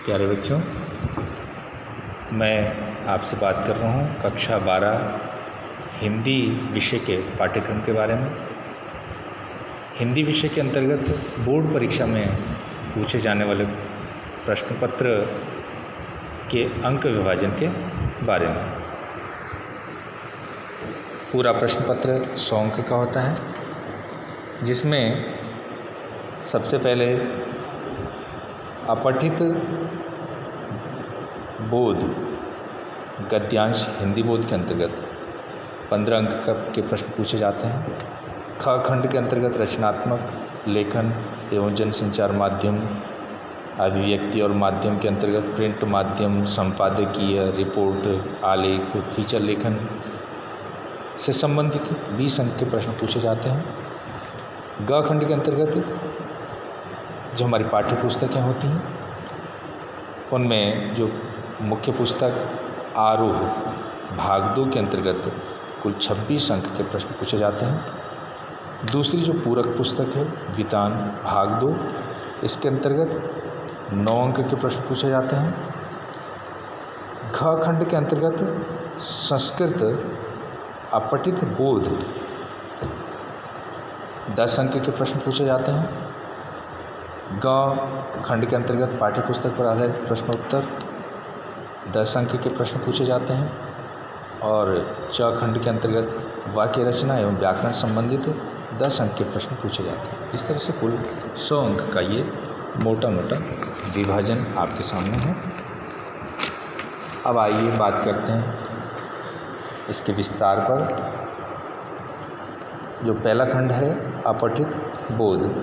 प्यारे बच्चों, मैं आपसे बात कर रहा हूँ कक्षा 12 हिंदी विषय के पाठ्यक्रम के बारे में। हिंदी विषय के अंतर्गत बोर्ड परीक्षा में पूछे जाने वाले प्रश्न पत्र के अंक विभाजन के बारे में। पूरा प्रश्न पत्र 100 अंक का होता है, जिसमें सबसे पहले अपठित बोध गद्यांश हिंदी बोध के अंतर्गत 15 अंक के प्रश्न पूछे जाते हैं। ख खंड के अंतर्गत रचनात्मक लेखन एवं जनसंचार माध्यम, अभिव्यक्ति और माध्यम के अंतर्गत प्रिंट माध्यम, संपादकीय, रिपोर्ट, आलेख, फीचर लेखन से संबंधित 20 अंक के प्रश्न पूछे जाते हैं। ग खंड के अंतर्गत जो हमारी पाठ्य पुस्तकें होती हैं, उनमें जो मुख्य पुस्तक आरोह भाग 2 के अंतर्गत कुल 26 अंक के प्रश्न पूछे जाते हैं। दूसरी जो पूरक पुस्तक है वितान भाग 2, इसके अंतर्गत 9 अंक के प्रश्न पूछे जाते हैं। घ खंड के अंतर्गत संस्कृत अपठित बोध 10 अंक के प्रश्न पूछे जाते हैं। ग खंड के अंतर्गत पाठ्य पुस्तक पर आधारित प्रश्नोत्तर 10 अंक के प्रश्न पूछे जाते हैं। और च खंड के अंतर्गत वाक्य रचना एवं व्याकरण संबंधित 10 अंक के प्रश्न पूछे जाते हैं। इस तरह से कुल 100 अंक का ये मोटा मोटा विभाजन आपके सामने है। अब आइए बात करते हैं इसके विस्तार पर। जो पहला खंड है अपठित बोध।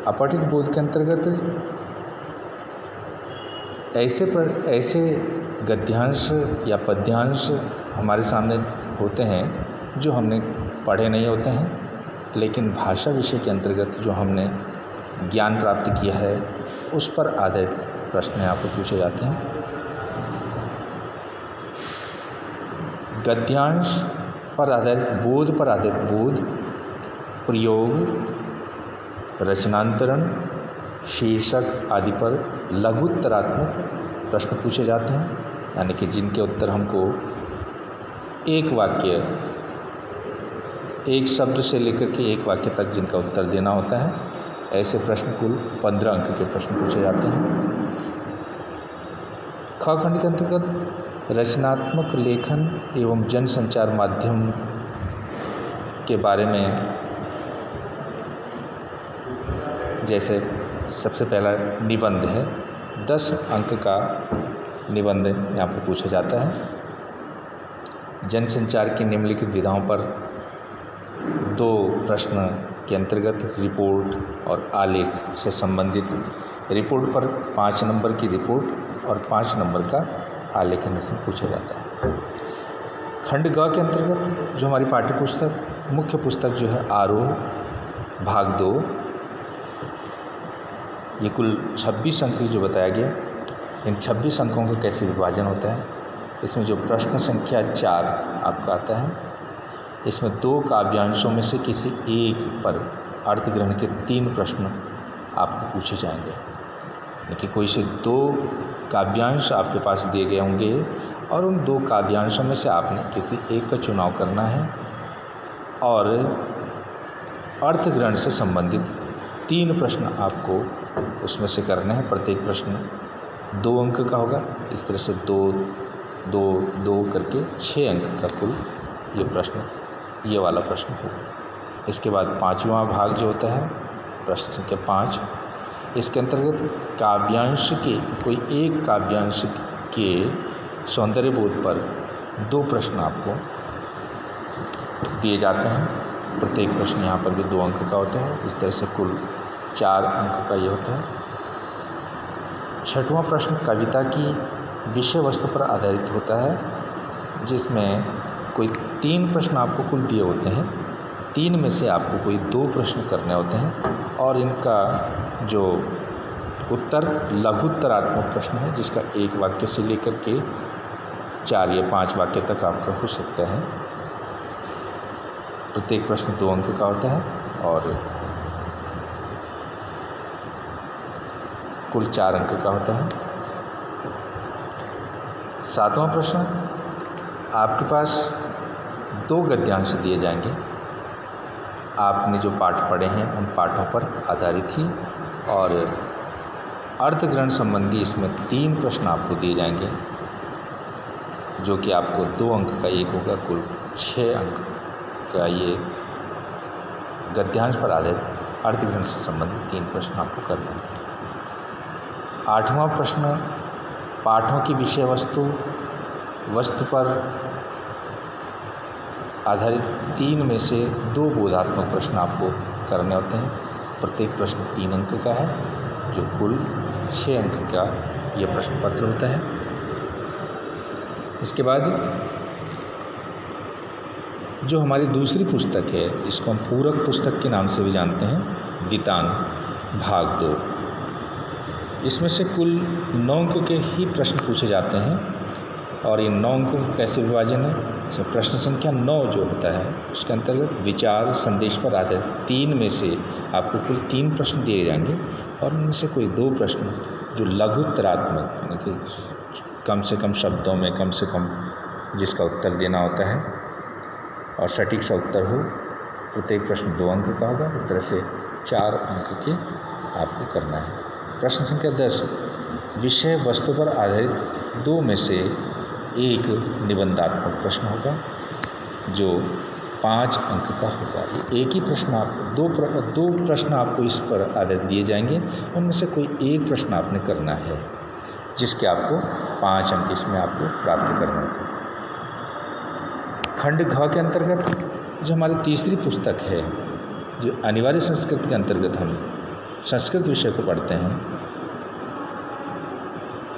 अपठित बोध के अंतर्गत ऐसे गद्यांश या पद्यांश हमारे सामने होते हैं जो हमने पढ़े नहीं होते हैं, लेकिन भाषा विषय के अंतर्गत जो हमने ज्ञान प्राप्त किया है उस पर आधारित प्रश्न यहाँ पर पूछे जाते हैं। गद्यांश पर आधारित बोध पर आधारित बोध, प्रयोग, रचनांतरण, शीर्षक आदि पर लघुत्तरात्मक प्रश्न पूछे जाते हैं, यानी कि जिनके उत्तर हमको एक वाक्य, एक शब्द से लेकर के एक वाक्य तक जिनका उत्तर देना होता है, ऐसे प्रश्न कुल 15 अंक के प्रश्न पूछे जाते हैं। ख खंड के अंतर्गत रचनात्मक लेखन एवं जनसंचार माध्यम के बारे में, जैसे सबसे पहला निबंध है, 10 अंक का निबंध यहाँ पर पूछा जाता है। जनसंचार की निम्नलिखित विधाओं पर 2 प्रश्न के अंतर्गत रिपोर्ट और आलेख से संबंधित, रिपोर्ट पर 5 नंबर की रिपोर्ट और 5 नंबर का आलेखन इसमें पूछा जाता है। खंड ग के अंतर्गत जो हमारी पाठ्य पुस्तक मुख्य पुस्तक जो है आरोह भाग 2, ये कुल 26 अंक जो बताया गया, इन 26 अंकों का कैसे विभाजन होता है। इसमें जो प्रश्न संख्या 4 आपका आता है, इसमें 2 काव्यांशों में से किसी एक पर अर्थग्रहण के 3 प्रश्न आपको पूछे जाएंगे। देखिए, कोई से 2 काव्यांश आपके पास दिए गए होंगे और उन 2 काव्यांशों में से आपने किसी एक का चुनाव करना है और अर्थग्रहण से संबंधित 3 प्रश्न आपको उसमें से करने हैं। प्रत्येक प्रश्न 2 अंक का होगा। इस तरह से 2 2 2 करके 6 अंक का कुल ये वाला प्रश्न होगा। इसके बाद 5वां भाग जो होता है प्रश्न संख्या 5, इसके अंतर्गत काव्यांश के कोई एक काव्यांश के सौंदर्य बोध पर 2 प्रश्न आपको दिए जाते हैं। प्रत्येक प्रश्न यहाँ पर भी 2 अंक का होता है। इस तरह से कुल 4 अंक का ये होता है। 6वां प्रश्न कविता की विषय वस्तु पर आधारित होता है, जिसमें कोई 3 प्रश्न आपको कुल दिए होते हैं। 3 में से आपको कोई 2 प्रश्न करने होते हैं और इनका जो उत्तर लघुत्तरात्मक प्रश्न है, जिसका एक वाक्य से लेकर के 4 या 5 वाक्य तक आपका हो सकता है। प्रत्येक प्रश्न 2 अंक का होता है और कुल 4 अंक का होता है। 7वां प्रश्न, आपके पास 2 गद्यांश दिए जाएंगे। आपने जो पाठ पढ़े हैं उन पाठों पर आधारित ही, और अर्थग्रहण संबंधी इसमें 3 प्रश्न आपको दिए जाएंगे, जो कि आपको 2 अंक का एक होगा, कुल 6 अंक का ये गद्यांश पर आधारित अर्थग्रहण से संबंधित 3 प्रश्न आपको करने हैं। 8वां प्रश्न, पाठों की विषय वस्तु पर आधारित 3 में से 2 बोधात्मक प्रश्न आपको करने होते हैं। प्रत्येक प्रश्न 3 अंक का है, जो कुल 6 अंक का यह प्रश्न पत्र होता है। इसके बाद जो हमारी दूसरी पुस्तक है, इसको हम पूरक पुस्तक के नाम से भी जानते हैं, वितान भाग 2। इसमें से कुल 9 अंक के ही प्रश्न पूछे जाते हैं, और इन 9 अंकों का कैसे विभाजन है, इसमें प्रश्न संख्या 9 जो होता है उसके अंतर्गत विचार संदेश पर आधारित 3 में से आपको कुल 3 प्रश्न दिए जाएंगे, और उनमें से कोई 2 प्रश्न जो लघुत्तरात्मक, यानी कि कम से कम शब्दों में कम से कम जिसका उत्तर देना होता है और सटीक सा उत्तर हो, प्रत्येक प्रश्न 2 अंक का होगा। इस तरह से 4 अंक के आपको करना है। प्रश्न संख्या 10, विषय वस्तु पर आधारित 2 में से 1 निबंधात्मक प्रश्न होगा, जो 5 अंक का होगा। ये एक ही प्रश्न दो प्रश्न आपको इस पर आधारित दिए जाएंगे, उनमें से कोई एक प्रश्न आपने करना है, जिसके आपको 5 अंक इसमें आपको प्राप्त करने होते हैं। खंड घ के अंतर्गत जो हमारी तीसरी पुस्तक है, जो अनिवार्य संस्कृत के अंतर्गत हम संस्कृत विषय को पढ़ते हैं,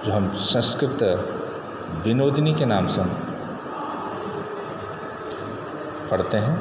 जो हम संस्कृत विनोदिनी के नाम से हम पढ़ते हैं,